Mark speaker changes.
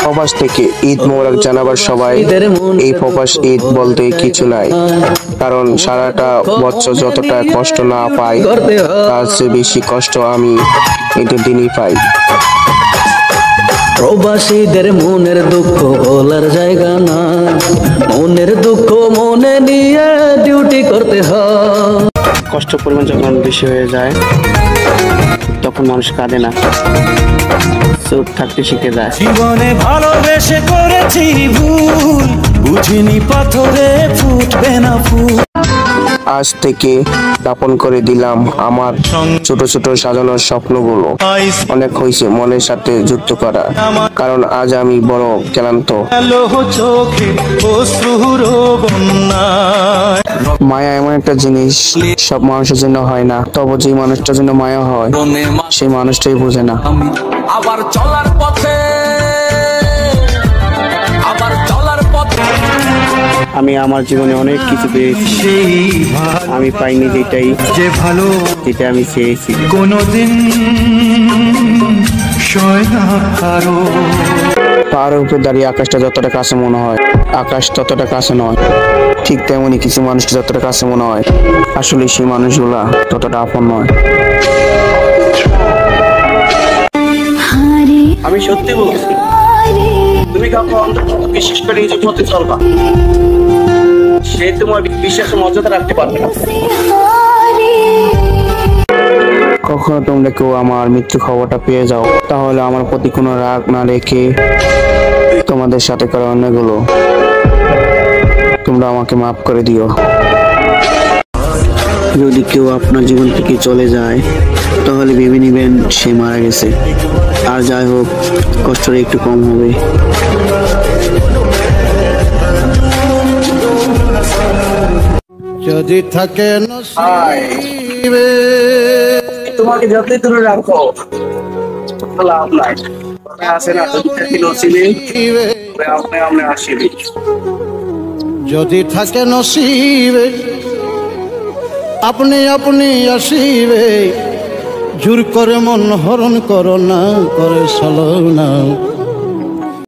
Speaker 1: প্রবাস থেকে ঈদ মোবারক জানাবার সবাই। এই প্রবাস ঈদ বলতে কিছু নাই, কারণ সারাটা বছর যতটা কষ্ট না পাই তার চেয়ে বেশি কষ্ট আমি ঈদের দিনই পাই।
Speaker 2: প্রবাসীদের মনের দুঃখ বলার জায়গা না, মনের দুঃখ মনে নিয়ে ডিউটি করতে হয়।
Speaker 1: কষ্ট পরিমাণ যখন বেশি হয়ে যায় তখন মানুষ কাঁদে না, চুপ থাকতে শিখে যায়।
Speaker 3: জীবনে ভালোবেসে করেছি ভুল, বুঝিনি পাথরে ফুটবে না ফুল।
Speaker 1: আজ থেকে দাপন করে দিলাম আমার ছোট ছোট সাজানোর স্বপ্নগুলো। অনেক হয়েছে মনের সাথে যুক্ত করা, কারণ আজ আমি বড় ক্লান্ত। মায়া এমন একটা জিনিস সব মানুষের জন্য হয় না, তবে যে মানুষটার জন্য মায়া হয় সেই মানুষটাই বোঝে না।
Speaker 2: আবার চলার পথে
Speaker 1: আমি আমার জীবনে অনেক কিছু পেয়েছি, আমি পাইনি যেটাই
Speaker 3: যে ভালো
Speaker 1: যেটা আমি চেয়েছি।
Speaker 3: কোনদিন
Speaker 1: পাহাড়ের উপরে দাঁড়িয়ে আকাশটা যতটা কাছে মনে হয় আকাশ ততটা কাছে নয়, ঠিক তেমনি কিছু মানুষকে যতটা কাছে মনে হয় আসলে সেই মানুষগুলা ততটা আপন নয়। আমি সত্যি বলছি, তুমি কাউকে অন্তত বিশ্বাস করে নিজের মতে চলবা, সে তোমার বিশ্বাসের মর্যাদা রাখতে পারবে না। কখনো তোমরা কেউ আমার মৃত্যু খবরটা পেয়ে যাও, তাহলে আমার প্রতি কোনো রাগ না রেখে তোমাদের সাথে করা অন্যগুলো তোমরা আমাকে মাফ করে দিও। যদি কেউ আপনার জীবন থেকে চলে যায় তাহলে ভেবে নিবেন সে মারা গেছে, আর যাই হোক কষ্টটা একটু কম হবে।
Speaker 3: যদি থাকে নসিবে
Speaker 1: তোমাকে যতই দূরে রাখো লাভ নাই, আসে না যদি থাকে নসিবে আপনি আপনি আসিবে।
Speaker 3: যদি থাকে নসিবে আপনি আপনি আসিবে, জোর করে মন হরণ করো না, করে চলো না।